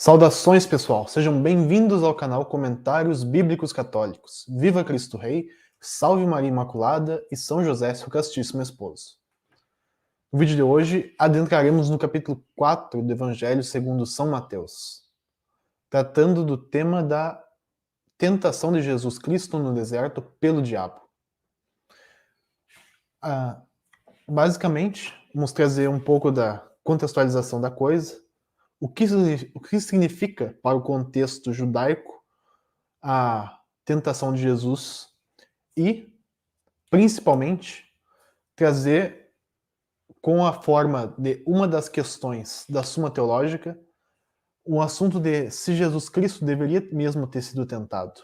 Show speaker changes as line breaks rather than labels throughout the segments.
Saudações, pessoal! Sejam bem-vindos ao canal Comentários Bíblicos Católicos. Viva Cristo Rei, Salve Maria Imaculada e São José, seu castíssimo esposo. No vídeo de hoje, adentraremos no capítulo 4 do Evangelho segundo São Mateus, tratando do tema da tentação de Jesus Cristo no deserto pelo diabo. Basicamente, vamos trazer um pouco da contextualização da coisa, o que significa para o contexto judaico a tentação de Jesus e, principalmente, trazer com a forma de uma das questões da Suma Teológica um assunto de se Jesus Cristo deveria mesmo ter sido tentado,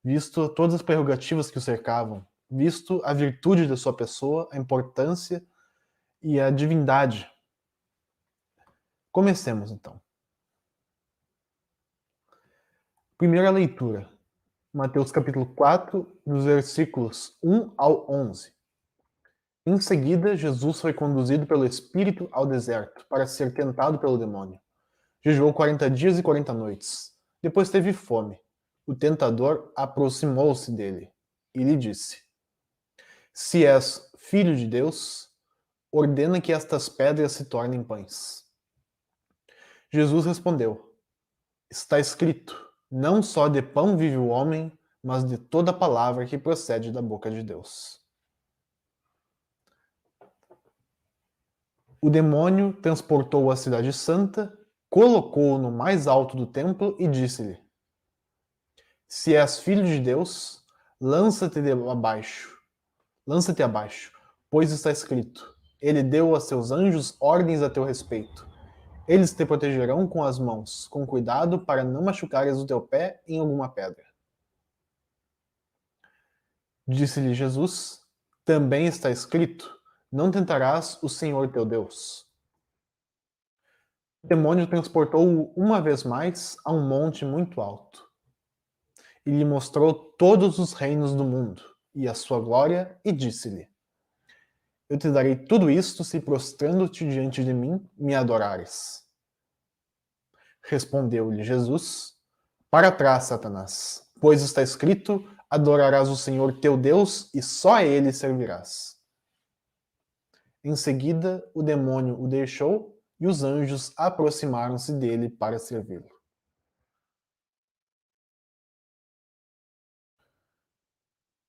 visto todas as prerrogativas que o cercavam, visto a virtude da sua pessoa, a importância e a divindade. Comecemos, então. Primeira leitura. Mateus capítulo 4, dos versículos 1 ao 11. Em seguida, Jesus foi conduzido pelo Espírito ao deserto, para ser tentado pelo demônio. Jejuou 40 dias e 40 noites. Depois teve fome. O tentador aproximou-se dele e lhe disse: Se és filho de Deus, ordena que estas pedras se tornem pães. Jesus respondeu: Está escrito, não só de pão vive o homem, mas de toda palavra que procede da boca de Deus. O demônio transportou-o à cidade santa, colocou-o no mais alto do templo e disse-lhe: Se és filho de Deus, lança-te abaixo, pois está escrito: Ele deu a seus anjos ordens a teu respeito. Eles te protegerão com as mãos, com cuidado para não machucares o teu pé em alguma pedra. Disse-lhe Jesus: Também está escrito: Não tentarás o Senhor teu Deus. O demônio transportou-o uma vez mais a um monte muito alto e lhe mostrou todos os reinos do mundo e a sua glória, e disse-lhe: Eu te darei tudo isto se, prostrando-te diante de mim, me adorares. Respondeu-lhe Jesus: Para trás, Satanás, pois está escrito: Adorarás o Senhor teu Deus e só a ele servirás. Em seguida, o demônio o deixou e os anjos aproximaram-se dele para servi-lo.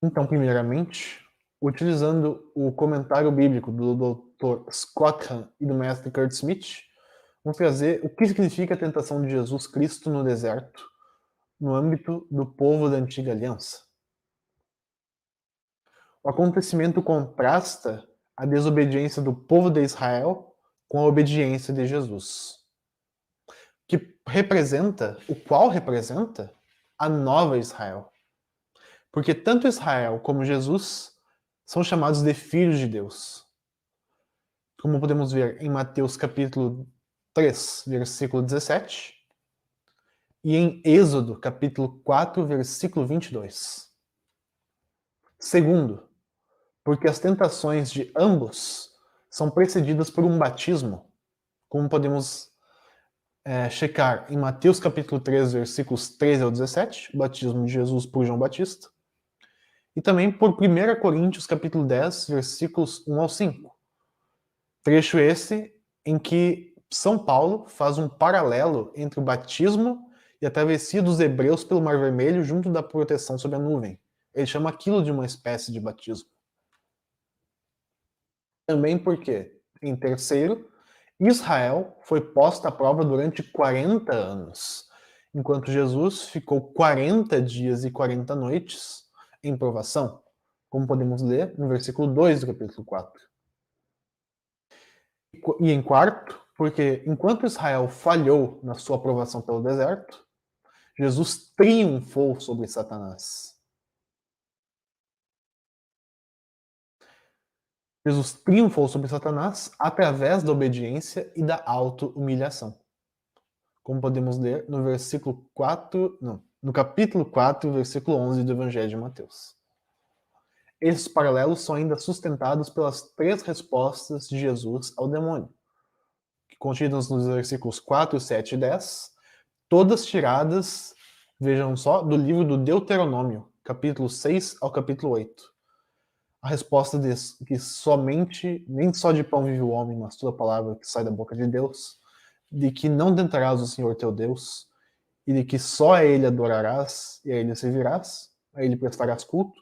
Então, primeiramente, utilizando o comentário bíblico do Dr. Scott Hahn e do mestre Kurt Smith, vamos trazer o que significa a tentação de Jesus Cristo no deserto, no âmbito do povo da Antiga Aliança. O acontecimento contrasta a desobediência do povo de Israel com a obediência de Jesus, o qual representa a nova Israel. Porque tanto Israel como Jesus são chamados de filhos de Deus. Como podemos ver em Mateus capítulo 3, versículo 17, e em Êxodo capítulo 4, versículo 22. Segundo, porque as tentações de ambos são precedidas por um batismo, como podemos checar em Mateus capítulo 3, versículos 13 ao 17, o batismo de Jesus por João Batista, e também por 1 Coríntios capítulo 10, versículos 1 ao 5. Trecho esse em que São Paulo faz um paralelo entre o batismo e a travessia dos hebreus pelo Mar Vermelho junto da proteção sob a nuvem. Ele chama aquilo de uma espécie de batismo. Também porque, em terceiro, Israel foi posta à prova durante 40 anos, enquanto Jesus ficou 40 dias e 40 noites em provação, como podemos ler no versículo 2 do capítulo 4. E em quarto, porque enquanto Israel falhou na sua aprovação pelo deserto, Jesus triunfou sobre Satanás. Jesus triunfou sobre Satanás através da obediência e da auto-humilhação. Como podemos ler no no capítulo 4, versículo 11 do Evangelho de Mateus. Esses paralelos são ainda sustentados pelas 3 respostas de Jesus ao demônio, contidas nos versículos 4, 7 e 10, todas tiradas, vejam só, do livro do Deuteronômio, capítulo 6 ao capítulo 8. A resposta diz que somente, nem só de pão vive o homem, mas toda palavra que sai da boca de Deus, de que não tentarás o Senhor teu Deus, e de que só a ele adorarás e a ele servirás, a ele prestarás culto,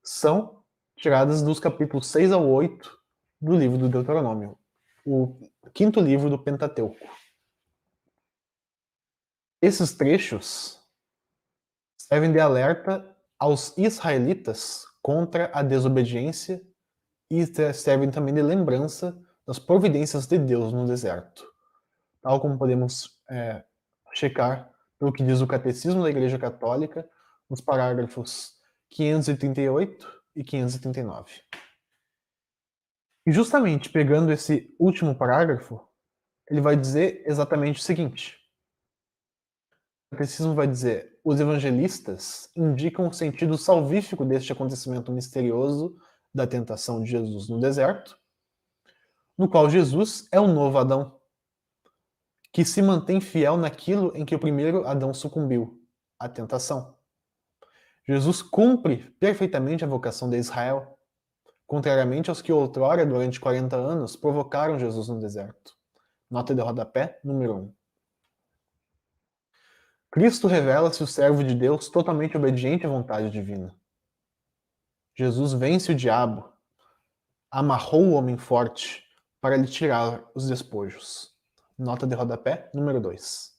são tiradas dos capítulos 6 ao 8 do livro do Deuteronômio, o quinto livro do Pentateuco. Esses trechos servem de alerta aos israelitas contra a desobediência e servem também de lembrança das providências de Deus no deserto, tal como podemos checar pelo que diz o Catecismo da Igreja Católica nos parágrafos 538 e 539. E justamente pegando esse último parágrafo, ele vai dizer exatamente o seguinte: o Catecismo vai dizer: os evangelistas indicam o sentido salvífico deste acontecimento misterioso da tentação de Jesus no deserto, no qual Jesus é o novo Adão, que se mantém fiel naquilo em que o primeiro Adão sucumbiu, a tentação. Jesus cumpre perfeitamente a vocação de Israel, contrariamente aos que outrora, durante 40 anos, provocaram Jesus no deserto. Nota de rodapé, número 1. Cristo revela-se o servo de Deus totalmente obediente à vontade divina. Jesus vence o diabo, amarrou o homem forte para lhe tirar os despojos. Nota de rodapé, número 2.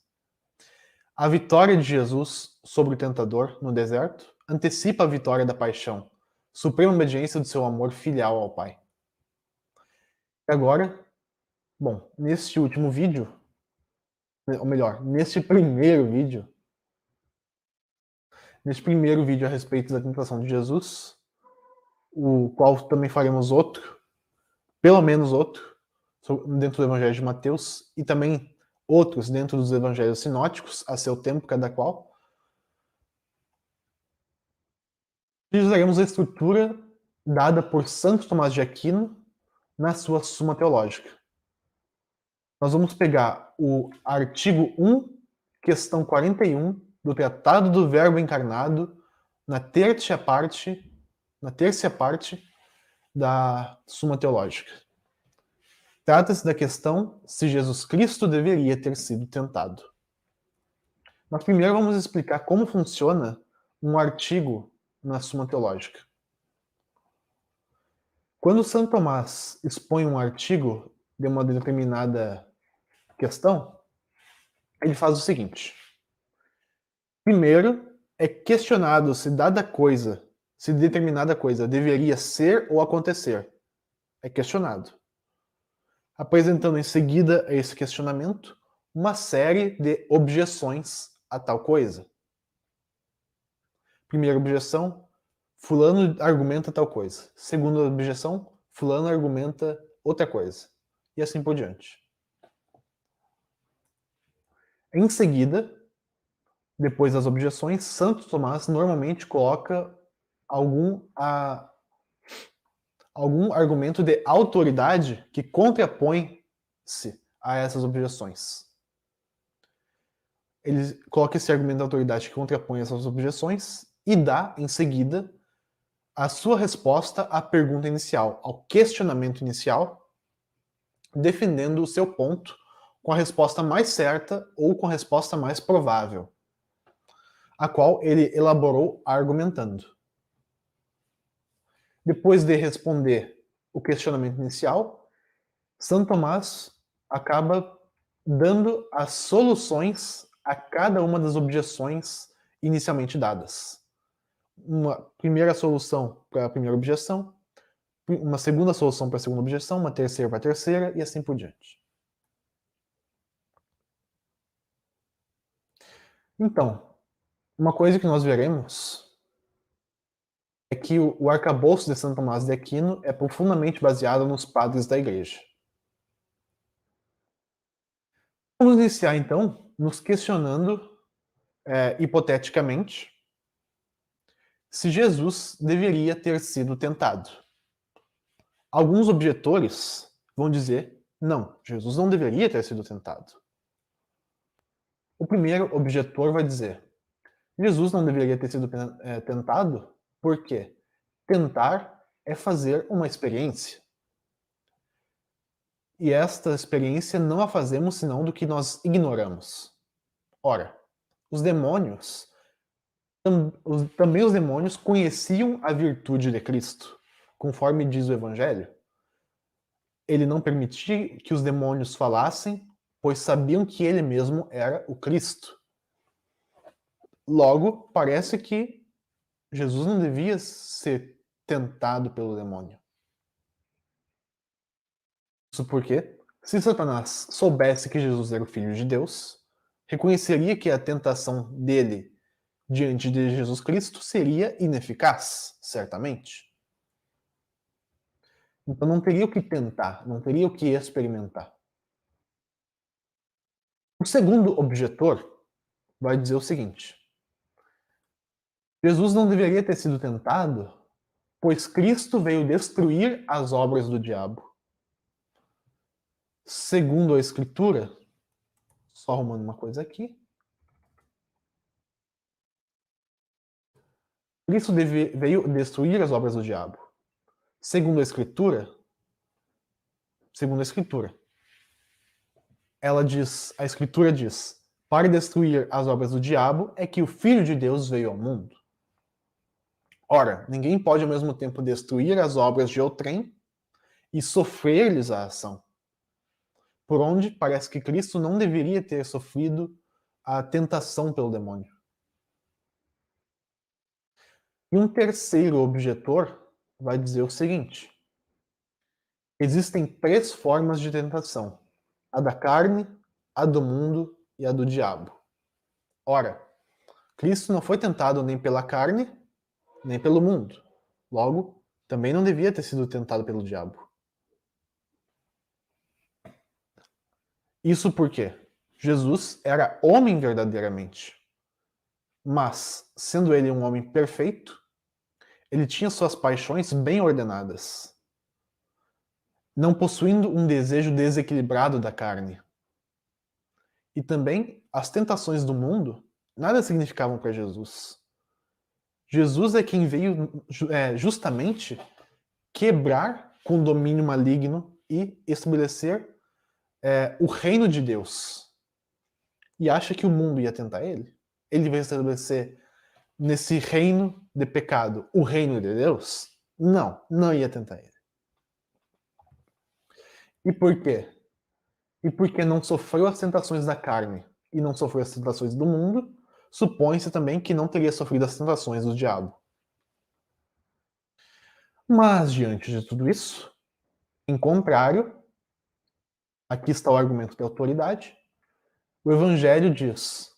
A vitória de Jesus sobre o tentador no deserto antecipa a vitória da paixão, suprema obediência do seu amor filial ao Pai. E agora, bom, neste último vídeo, ou melhor, neste primeiro vídeo a respeito da tentação de Jesus, o qual também faremos outro, pelo menos outro, dentro do Evangelho de Mateus, e também outros dentro dos Evangelhos sinóticos, a seu tempo cada qual. Utilizaremos a estrutura dada por Santo Tomás de Aquino na sua Suma Teológica. Nós vamos pegar o artigo 1, questão 41, do Tratado do Verbo Encarnado, na terça parte da Suma Teológica. Trata-se da questão se Jesus Cristo deveria ter sido tentado. Mas primeiro vamos explicar como funciona um artigo na Suma Teológica. Quando Santo Tomás expõe um artigo de uma determinada questão, ele faz o seguinte: primeiro é questionado se determinada coisa deveria ser ou acontecer. É questionado. Apresentando em seguida a esse questionamento uma série de objeções a tal coisa. Primeira objeção: fulano argumenta tal coisa. Segunda objeção: fulano argumenta outra coisa. E assim por diante. Em seguida, depois das objeções, Santo Tomás normalmente coloca algum argumento de autoridade que contrapõe-se a essas objeções. Ele coloca esse argumento de autoridade que contrapõe essas objeções e dá, em seguida, a sua resposta à pergunta inicial, ao questionamento inicial, defendendo o seu ponto com a resposta mais certa ou com a resposta mais provável, a qual ele elaborou argumentando. Depois de responder o questionamento inicial, Santo Tomás acaba dando as soluções a cada uma das objeções inicialmente dadas. Uma primeira solução para a primeira objeção, uma segunda solução para a segunda objeção, uma terceira para a terceira e assim por diante. Então, uma coisa que nós veremos é que o arcabouço de Santo Tomás de Aquino é profundamente baseado nos padres da Igreja. Vamos iniciar, então, nos questionando, hipoteticamente, se Jesus deveria ter sido tentado. Alguns objetores vão dizer, não, Jesus não deveria ter sido tentado. O primeiro objetor vai dizer: Jesus não deveria ter sido tentado, porque tentar é fazer uma experiência. E esta experiência não a fazemos senão do que nós ignoramos. Ora, os demônios, também os demônios conheciam a virtude de Cristo, conforme diz o Evangelho. Ele não permitia que os demônios falassem, pois sabiam que ele mesmo era o Cristo. Logo, parece que Jesus não devia ser tentado pelo demônio. Isso porque, se Satanás soubesse que Jesus era o Filho de Deus, reconheceria que a tentação dele diante de Jesus Cristo seria ineficaz, certamente. Então não teria o que tentar, não teria o que experimentar. O segundo objetor vai dizer o seguinte: Jesus não deveria ter sido tentado, pois Cristo veio destruir as obras do diabo. Segundo a Escritura, só arrumando uma coisa aqui, Cristo veio destruir as obras do diabo. Segundo a Escritura, a Escritura diz, para destruir as obras do diabo é que o Filho de Deus veio ao mundo. Ora, ninguém pode ao mesmo tempo destruir as obras de outrem e sofrer-lhes a ação. Por onde parece que Cristo não deveria ter sofrido a tentação pelo demônio. E um terceiro objetor vai dizer o seguinte: existem 3 formas de tentação: a da carne, a do mundo e a do diabo. Ora, Cristo não foi tentado nem pela carne, nem pelo mundo. Logo, também não devia ter sido tentado pelo diabo. Isso porque Jesus era homem verdadeiramente. Mas, sendo ele um homem perfeito, ele tinha suas paixões bem ordenadas, não possuindo um desejo desequilibrado da carne. E também as tentações do mundo nada significavam para Jesus. Jesus é quem veio justamente quebrar com o domínio maligno e estabelecer o reino de Deus. E acha que o mundo ia tentar ele? Ele veio estabelecer nesse reino de pecado o reino de Deus? Não, não ia tentar ele. E por quê? E porque não sofreu as tentações da carne e não sofreu as tentações do mundo, supõe-se também que não teria sofrido as tentações do diabo. Mas, diante de tudo isso, em contrário, aqui está o argumento da autoridade, o Evangelho diz: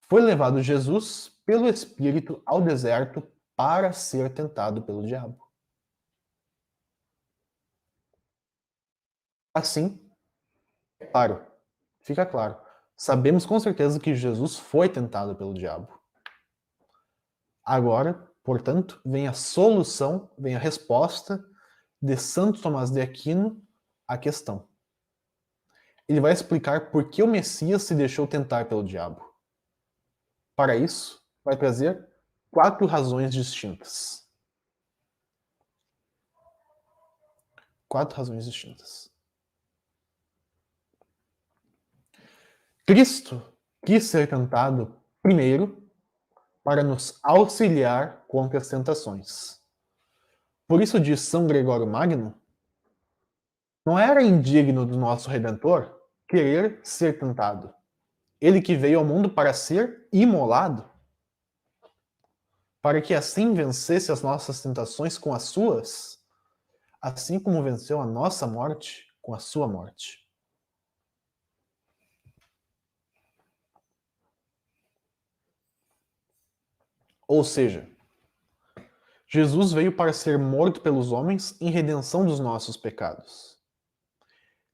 foi levado Jesus pelo Espírito ao deserto para ser tentado pelo diabo. Assim, claro, fica claro, sabemos com certeza que Jesus foi tentado pelo diabo. Agora, portanto, vem a solução, vem a resposta de Santo Tomás de Aquino à questão. Ele vai explicar por que o Messias se deixou tentar pelo diabo. Para isso, vai trazer 4 razões distintas. 4 razões distintas. Cristo quis ser tentado primeiro para nos auxiliar contra as tentações. Por isso diz São Gregório Magno, não era indigno do nosso Redentor querer ser tentado. Ele que veio ao mundo para ser imolado, para que assim vencesse as nossas tentações com as suas, assim como venceu a nossa morte com a sua morte. Ou seja, Jesus veio para ser morto pelos homens em redenção dos nossos pecados.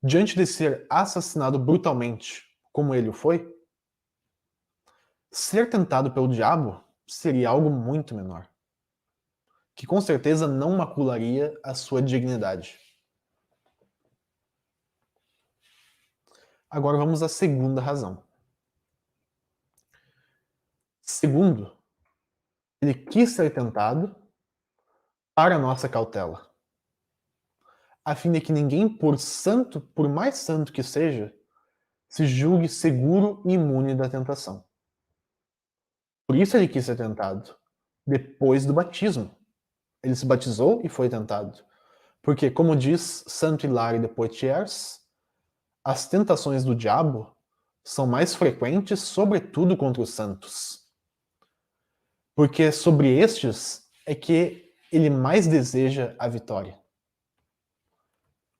Diante de ser assassinado brutalmente, como ele o foi, ser tentado pelo diabo seria algo muito menor, que com certeza não macularia a sua dignidade. Agora vamos à segunda razão. Segundo, ele quis ser tentado para nossa cautela, a fim de que ninguém, por mais santo que seja, se julgue seguro e imune da tentação. Por isso ele quis ser tentado, depois do batismo. Ele se batizou e foi tentado. Porque, como diz Santo Hilário de Poitiers, as tentações do diabo são mais frequentes, sobretudo contra os santos. Porque sobre estes é que ele mais deseja a vitória.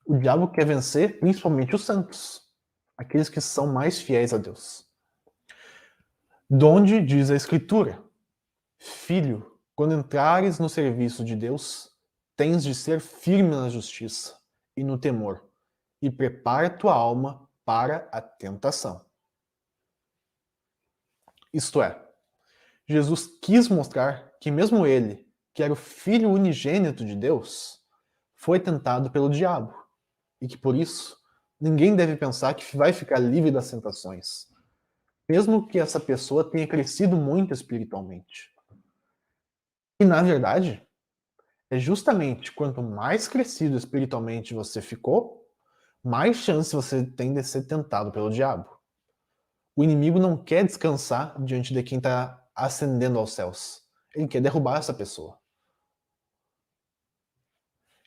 O diabo quer vencer principalmente os santos, aqueles que são mais fiéis a Deus. Donde diz a Escritura: Filho, quando entrares no serviço de Deus, tens de ser firme na justiça e no temor, e prepara tua alma para a tentação. Isto é, Jesus quis mostrar que mesmo ele, que era o Filho unigênito de Deus, foi tentado pelo diabo, e que por isso ninguém deve pensar que vai ficar livre das tentações, mesmo que essa pessoa tenha crescido muito espiritualmente. E na verdade, é justamente quanto mais crescido espiritualmente você ficou, mais chance você tem de ser tentado pelo diabo. O inimigo não quer descansar diante de quem está ascendendo aos céus. Ele quer derrubar essa pessoa.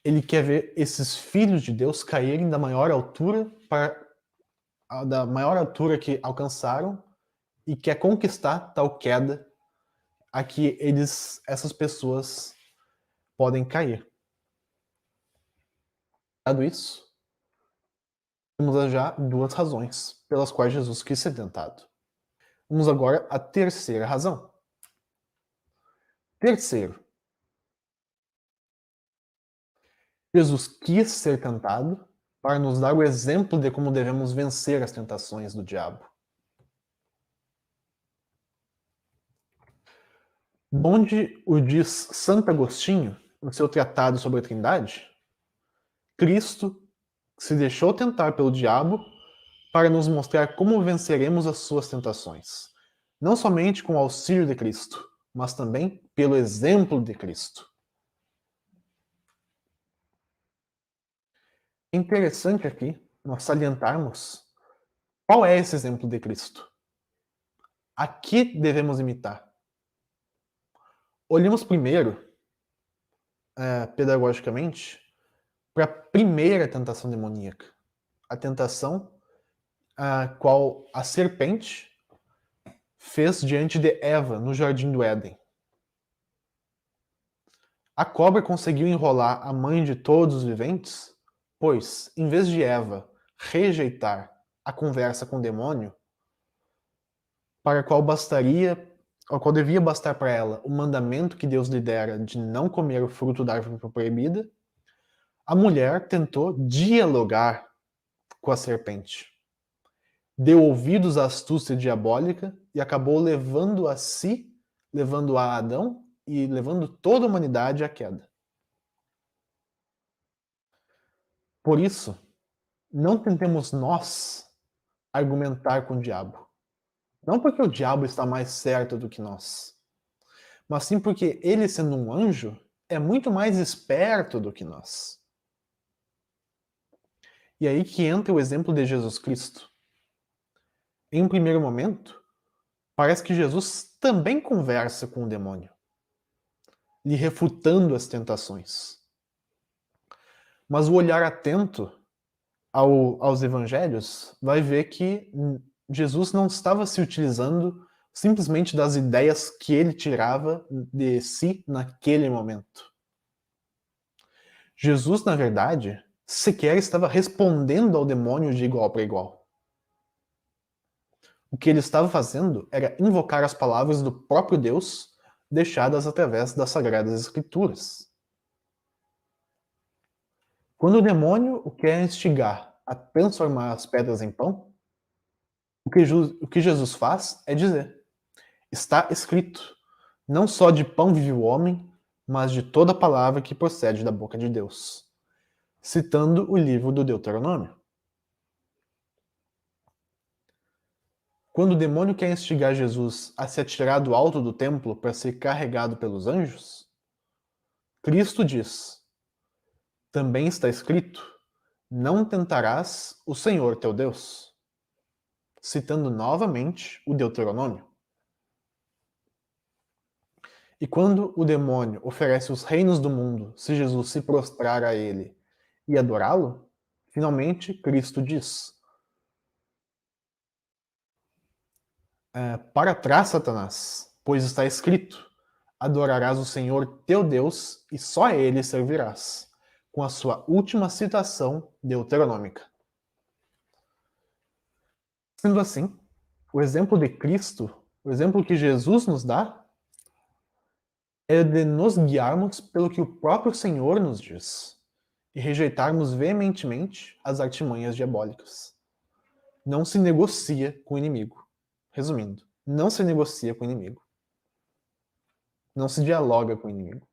Ele quer ver esses filhos de Deus caírem da maior altura da maior altura que alcançaram e quer conquistar tal queda a que essas pessoas podem cair. Dado isso, temos já duas razões pelas quais Jesus quis ser tentado. Vamos agora à terceira razão. Terceiro, Jesus quis ser tentado para nos dar o exemplo de como devemos vencer as tentações do diabo. Onde o diz Santo Agostinho, no seu tratado sobre a Trindade, Cristo se deixou tentar pelo diabo para nos mostrar como venceremos as suas tentações, não somente com o auxílio de Cristo, mas também pelo exemplo de Cristo. É interessante aqui nós salientarmos qual é esse exemplo de Cristo. A que devemos imitar? Olhemos primeiro, pedagogicamente, para a primeira tentação demoníaca. A tentação a qual a serpente fez diante de Eva no jardim do Éden. A cobra conseguiu enrolar a mãe de todos os viventes, pois, em vez de Eva rejeitar a conversa com o demônio, ao qual devia bastar para ela o mandamento que Deus lhe dera de não comer o fruto da árvore proibida, a mulher tentou dialogar com a serpente. Deu ouvidos à astúcia diabólica e acabou levando a Adão e levando toda a humanidade à queda. Por isso, não tentemos nós argumentar com o diabo. Não porque o diabo está mais certo do que nós, mas sim porque ele, sendo um anjo, é muito mais esperto do que nós. E aí que entra o exemplo de Jesus Cristo. Em um primeiro momento, parece que Jesus também conversa com o demônio, lhe refutando as tentações. Mas o olhar atento aos evangelhos vai ver que Jesus não estava se utilizando simplesmente das ideias que ele tirava de si naquele momento. Jesus, na verdade, sequer estava respondendo ao demônio de igual para igual. O que ele estava fazendo era invocar as palavras do próprio Deus, deixadas através das Sagradas Escrituras. Quando o demônio o quer instigar a transformar as pedras em pão, o que Jesus faz é dizer: está escrito, não só de pão vive o homem, mas de toda palavra que procede da boca de Deus. Citando o livro do Deuteronômio. quando o demônio quer instigar Jesus a se atirar do alto do templo para ser carregado pelos anjos, Cristo diz: também está escrito: não tentarás o Senhor teu Deus. Citando novamente o Deuteronômio. E quando o demônio oferece os reinos do mundo se Jesus se prostrar a ele e adorá-lo, finalmente Cristo diz: para trás, Satanás, pois está escrito: adorarás o Senhor teu Deus e só a ele servirás, com a sua última citação deuteronômica. Sendo assim, o exemplo de Cristo, o exemplo que Jesus nos dá, é de nos guiarmos pelo que o próprio Senhor nos diz e rejeitarmos veementemente as artimanhas diabólicas. Não se negocia com o inimigo. Resumindo, não se negocia com o inimigo. Não se dialoga com o inimigo.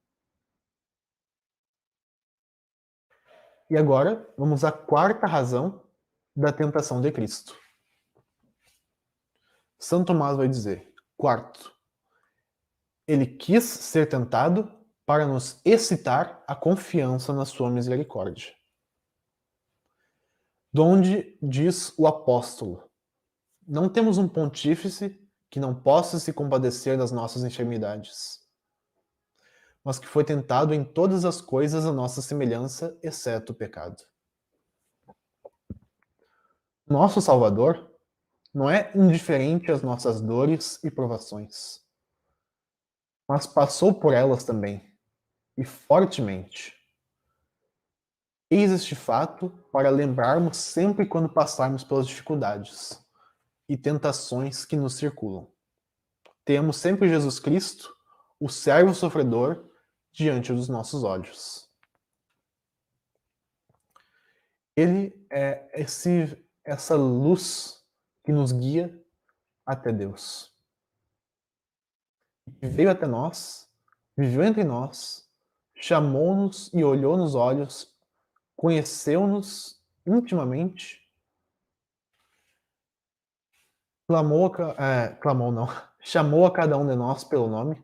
E agora, vamos à quarta razão da tentação de Cristo. São Tomás vai dizer, quarto, ele quis ser tentado para nos excitar a confiança na sua misericórdia. Donde diz o apóstolo: não temos um pontífice que não possa se compadecer das nossas enfermidades, mas que foi tentado em todas as coisas à nossa semelhança, exceto o pecado. Nosso Salvador não é indiferente às nossas dores e provações, mas passou por elas também, e fortemente. Eis este fato para lembrarmos sempre quando passarmos pelas dificuldades e tentações que nos circulam. Temos sempre Jesus Cristo, o servo sofredor, diante dos nossos olhos. Ele é essa luz que nos guia até Deus. Que veio até nós, viveu entre nós, chamou-nos e olhou nos olhos, conheceu-nos intimamente, chamou a cada um de nós pelo nome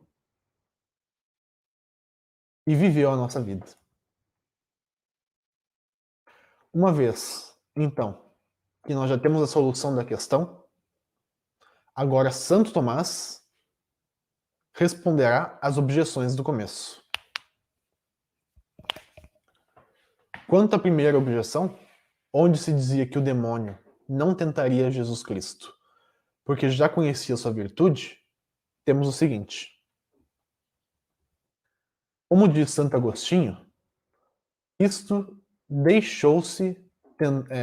e viveu a nossa vida. Uma vez, então, que nós já temos a solução da questão, agora Santo Tomás responderá às objeções do começo. Quanto à primeira objeção, onde se dizia que o demônio não tentaria Jesus Cristo, porque já conhecia sua virtude, temos o seguinte. Como diz Santo Agostinho, Cristo deixou-se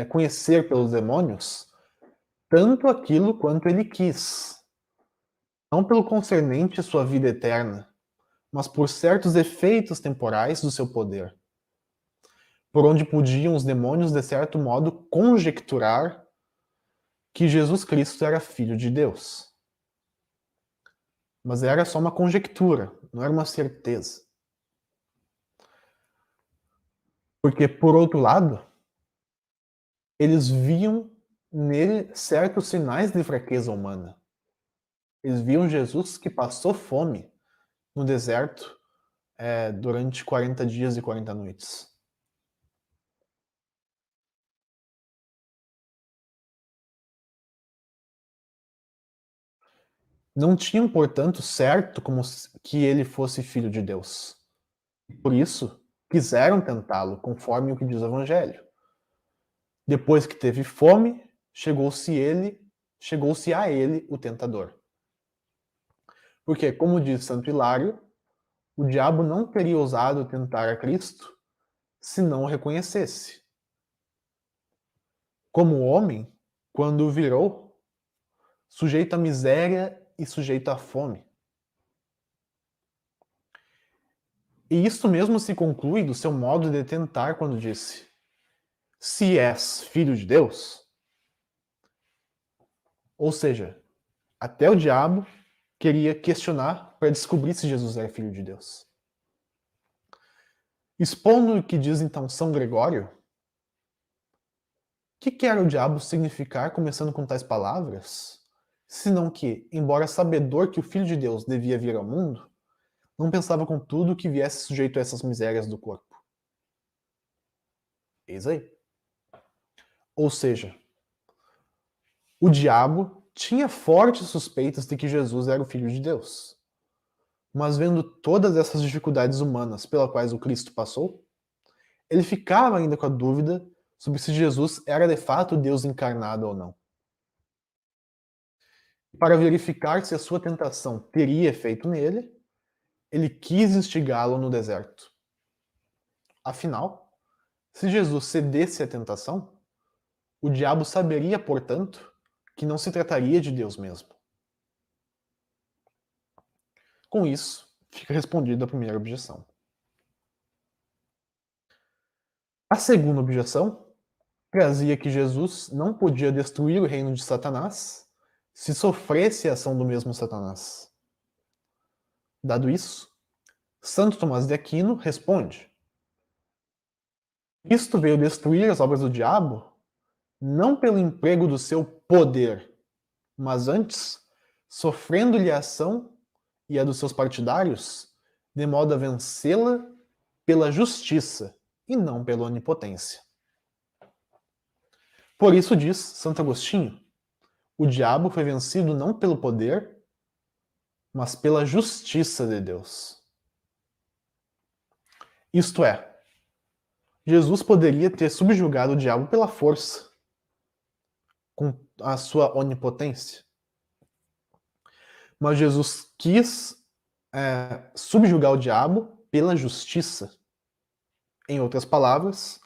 conhecer pelos demônios tanto aquilo quanto ele quis, não pelo concernente à sua vida eterna, mas por certos efeitos temporais do seu poder, por onde podiam os demônios, de certo modo, conjecturar que Jesus Cristo era filho de Deus. Mas era só uma conjectura, não era uma certeza. Porque, por outro lado, eles viam nele certos sinais de fraqueza humana. Eles viam Jesus que passou fome no deserto durante 40 dias e 40 noites. Não tinham, portanto, certo como que ele fosse filho de Deus. Por isso, quiseram tentá-lo, conforme o que diz o Evangelho. Depois que teve fome, chegou-se a ele o tentador. Porque, como diz Santo Hilário, o diabo não teria ousado tentar a Cristo se não o reconhecesse. Como homem, quando virou, sujeito à miséria e sujeito à fome. E isto mesmo se conclui do seu modo de tentar quando disse: se és filho de Deus. Ou seja, até o diabo queria questionar para descobrir se Jesus era filho de Deus. Expondo o que diz então São Gregório, o que quer o diabo significar começando com tais palavras? senão que, embora sabedor que o Filho de Deus devia vir ao mundo, não pensava contudo que viesse sujeito a essas misérias do corpo. Eis aí. Ou seja, o diabo tinha fortes suspeitas de que Jesus era o Filho de Deus. Mas vendo todas essas dificuldades humanas pelas quais o Cristo passou, ele ficava ainda com a dúvida sobre se Jesus era de fato Deus encarnado ou não. Para verificar se a sua tentação teria efeito nele, ele quis instigá-lo no deserto. Afinal, se Jesus cedesse à tentação, o diabo saberia, portanto, que não se trataria de Deus mesmo. Com isso, fica respondida a primeira objeção. A segunda objeção trazia que Jesus não podia destruir o reino de Satanás se sofresse a ação do mesmo Satanás. Dado isso, Santo Tomás de Aquino responde: Cristo veio destruir as obras do diabo não pelo emprego do seu poder, mas antes, sofrendo-lhe a ação e a dos seus partidários, de modo a vencê-la pela justiça e não pela onipotência. Por isso diz Santo Agostinho, o diabo foi vencido não pelo poder, mas pela justiça de Deus. Isto é, Jesus poderia ter subjugado o diabo pela força, com a sua onipotência. Mas Jesus quis subjugar o diabo pela justiça. Em outras palavras,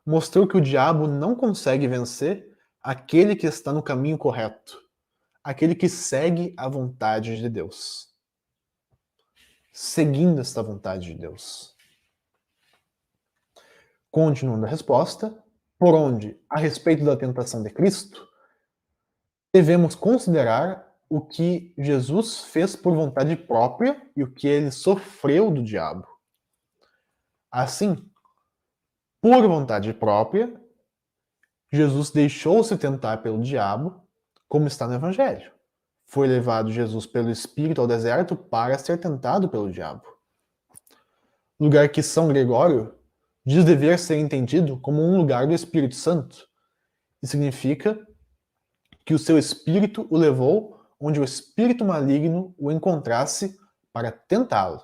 mostrou que o diabo não consegue vencer aquele que está no caminho correto, aquele que segue a vontade de Deus. Seguindo esta vontade de Deus. Continuando a resposta, por onde, a respeito da tentação de Cristo, devemos considerar o que Jesus fez por vontade própria e o que ele sofreu do diabo. Assim, por vontade própria, Jesus deixou-se tentar pelo diabo, como está no Evangelho. Foi levado Jesus pelo Espírito ao deserto para ser tentado pelo diabo. Lugar que São Gregório diz dever ser entendido como um lugar do Espírito Santo, e significa que o seu espírito o levou onde o espírito maligno o encontrasse para tentá-lo.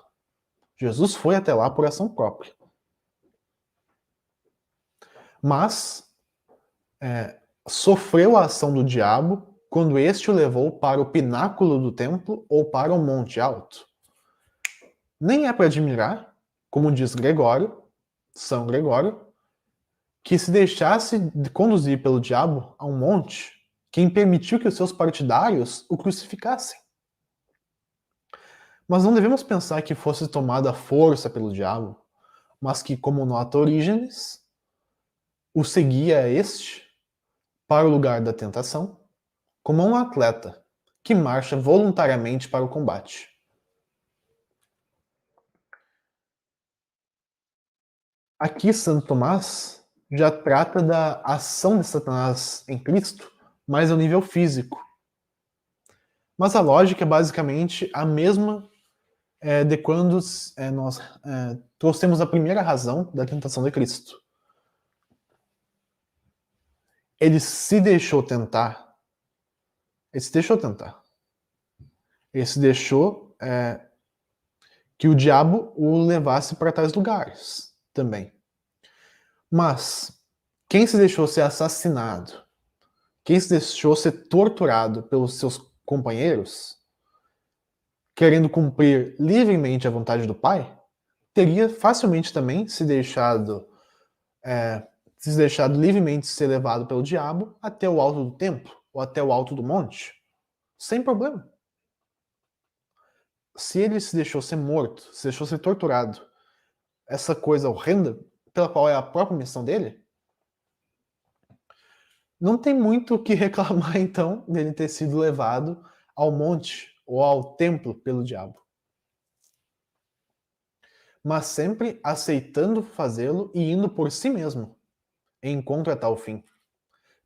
Jesus foi até lá por ação própria. Mas sofreu a ação do diabo quando este o levou para o pináculo do templo ou para o monte alto. Nem é para admirar, como diz Gregório, São Gregório, que se deixasse conduzir pelo diabo a um monte, quem permitiu que os seus partidários o crucificassem. Mas não devemos pensar que fosse tomado à força pelo diabo, mas que, como nota Orígenes, o seguia este para o lugar da tentação, como um atleta que marcha voluntariamente para o combate. Aqui Santo Tomás já trata da ação de Satanás em Cristo, mas ao nível físico. Mas a lógica é basicamente a mesma de quando nós trouxemos a primeira razão da tentação de Cristo. Ele se deixou tentar. Ele se deixou tentar. Ele se deixou que o diabo o levasse para tais lugares também. Mas quem se deixou ser assassinado, quem se deixou ser torturado pelos seus companheiros, querendo cumprir livremente a vontade do Pai, teria facilmente também se deixado livremente ser levado pelo diabo até o alto do templo ou até o alto do monte, sem problema. Se ele se deixou ser morto, se deixou ser torturado, essa coisa horrenda pela qual é a própria missão dele, não tem muito o que reclamar então dele ter sido levado ao monte ou ao templo pelo diabo. Mas sempre aceitando fazê-lo e indo por si mesmo, em encontro a tal fim.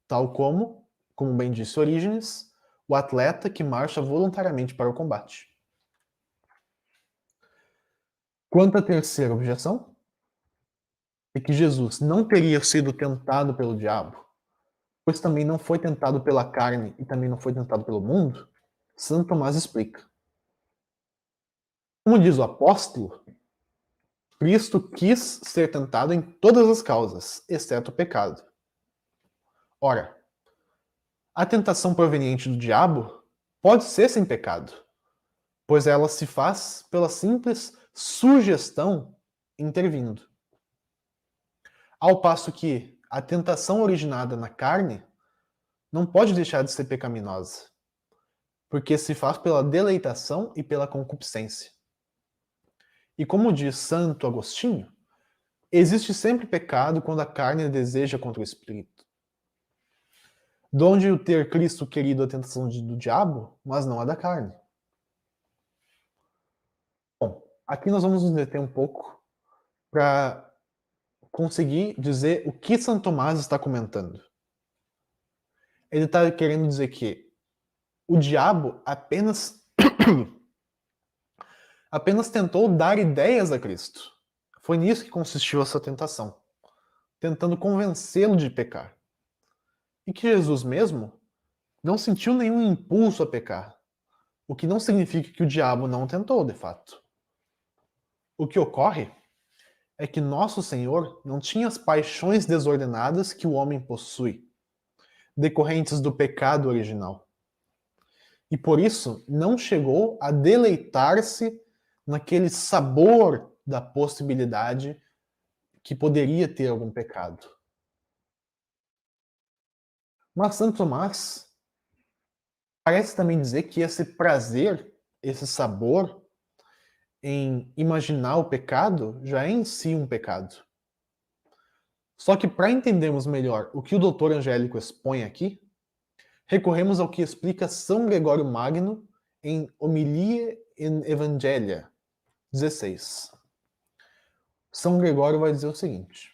Tal como bem disse Orígenes, o atleta que marcha voluntariamente para o combate. Quanto à terceira objeção, é que Jesus não teria sido tentado pelo diabo, pois também não foi tentado pela carne e também não foi tentado pelo mundo, Santo Tomás explica. Como diz o apóstolo, Cristo quis ser tentado em todas as causas, exceto o pecado. Ora, a tentação proveniente do diabo pode ser sem pecado, pois ela se faz pela simples sugestão intervindo. Ao passo que a tentação originada na carne não pode deixar de ser pecaminosa, porque se faz pela deleitação e pela concupiscência. E como diz Santo Agostinho, existe sempre pecado quando a carne deseja contra o espírito. Donde o ter Cristo querido a tentação do diabo, mas não a da carne. Bom, aqui nós vamos nos deter um pouco para conseguir dizer o que Santo Tomás está comentando. Ele está querendo dizer que o diabo apenas tentou dar ideias a Cristo. Foi nisso que consistiu essa tentação, tentando convencê-lo de pecar. E que Jesus mesmo não sentiu nenhum impulso a pecar, o que não significa que o diabo não tentou, de fato. O que ocorre é que nosso Senhor não tinha as paixões desordenadas que o homem possui, decorrentes do pecado original. E por isso não chegou a deleitar-se naquele sabor da possibilidade que poderia ter algum pecado. Mas Santo Tomás parece também dizer que esse prazer, esse sabor em imaginar o pecado já é em si um pecado. Só que para entendermos melhor o que o doutor Angélico expõe aqui, recorremos ao que explica São Gregório Magno em Homilia in Evangelia 16. São Gregório vai dizer o seguinte: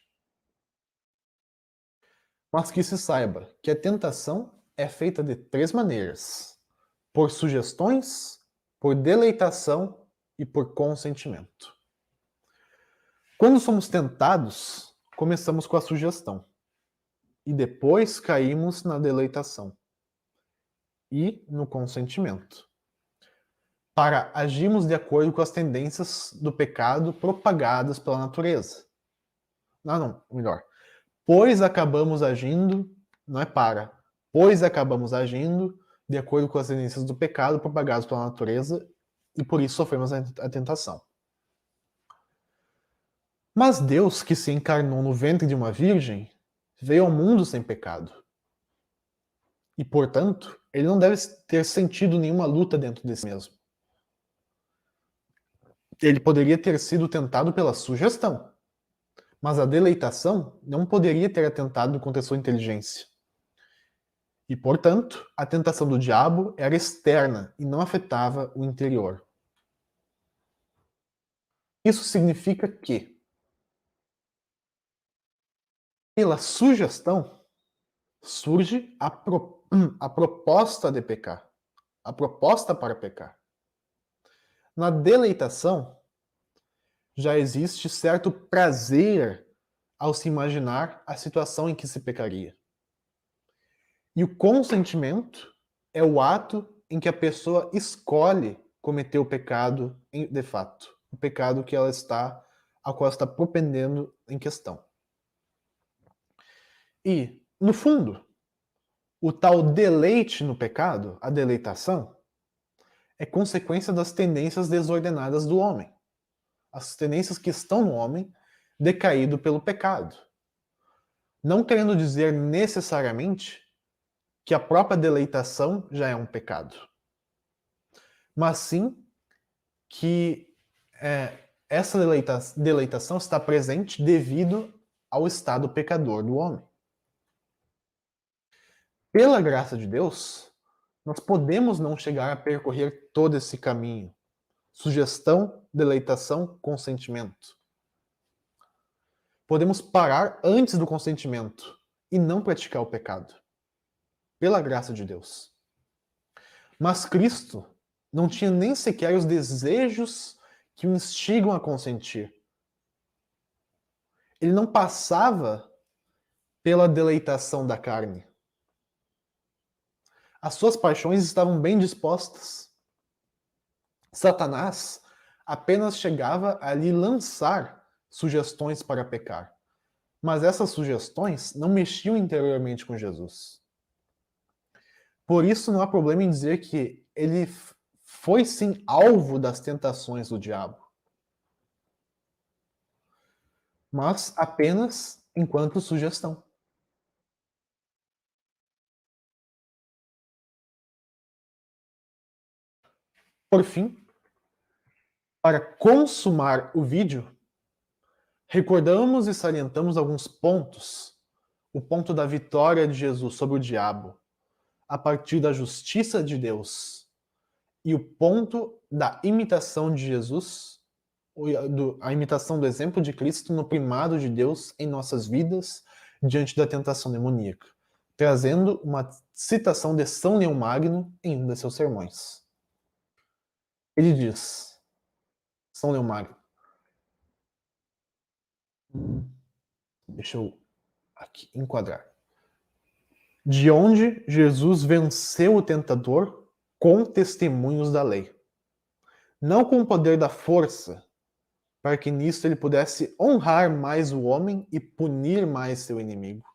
mas que se saiba que a tentação é feita de 3 maneiras: por sugestões, por deleitação e por consentimento. Quando somos tentados, começamos com a sugestão e depois caímos na deleitação e no consentimento, para agirmos de acordo com as tendências do pecado propagadas pela natureza. Melhor. Pois acabamos agindo, não é para, pois acabamos agindo de acordo com as tendências do pecado propagadas pela natureza e por isso sofremos a tentação. Mas Deus, que se encarnou no ventre de uma virgem, veio ao mundo sem pecado. E, portanto, ele não deve ter sentido nenhuma luta dentro de si mesmo. Ele poderia ter sido tentado pela sugestão, mas a deleitação não poderia ter atentado contra a sua inteligência. E, portanto, a tentação do diabo era externa e não afetava o interior. Isso significa que, pela sugestão, surge a proposta de pecar, a proposta para pecar. Na deleitação, já existe certo prazer ao se imaginar a situação em que se pecaria. E o consentimento é o ato em que a pessoa escolhe cometer o pecado de fato, o pecado a qual está propendendo em questão. E, no fundo, o tal deleite no pecado, a deleitação, é consequência das tendências desordenadas do homem. As tendências que estão no homem decaído pelo pecado. Não querendo dizer necessariamente que a própria deleitação já é um pecado. Mas sim que essa deleitação está presente devido ao estado pecador do homem. Pela graça de Deus, nós podemos não chegar a percorrer todo esse caminho. Sugestão, deleitação, consentimento. Podemos parar antes do consentimento e não praticar o pecado. Pela graça de Deus. Mas Cristo não tinha nem sequer os desejos que o instigam a consentir. Ele não passava pela deleitação da carne. As suas paixões estavam bem dispostas. Satanás apenas chegava a lhe lançar sugestões para pecar. Mas essas sugestões não mexiam interiormente com Jesus. Por isso não há problema em dizer que ele foi sim alvo das tentações do diabo. Mas apenas enquanto sugestão. Por fim, para consumar o vídeo, recordamos e salientamos alguns pontos. O ponto da vitória de Jesus sobre o diabo, a partir da justiça de Deus, e o ponto da imitação de Jesus, a imitação do exemplo de Cristo no primado de Deus em nossas vidas diante da tentação demoníaca, trazendo uma citação de São Leão Magno em um de seus sermões. Ele diz, São Leão Magno, deixa eu aqui enquadrar, de onde Jesus venceu o tentador com testemunhos da lei, não com o poder da força, para que nisto ele pudesse honrar mais o homem e punir mais seu inimigo.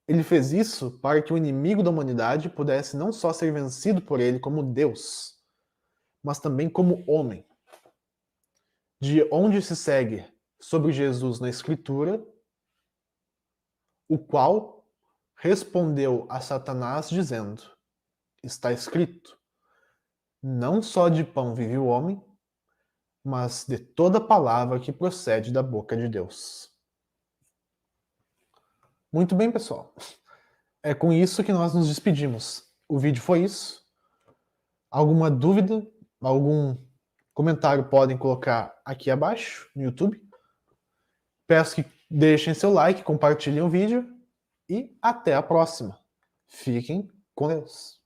Ele fez isso para que o inimigo da humanidade pudesse não só ser vencido por ele como Deus, mas também como homem. De onde se segue sobre Jesus na Escritura, o qual respondeu a Satanás dizendo, está escrito, não só de pão vive o homem, mas de toda palavra que procede da boca de Deus. Muito bem, pessoal. É com isso que nós nos despedimos. O vídeo foi isso. Alguma dúvida, algum comentário podem colocar aqui abaixo no YouTube. Peço que deixem seu like, compartilhem o vídeo e até a próxima. Fiquem com Deus.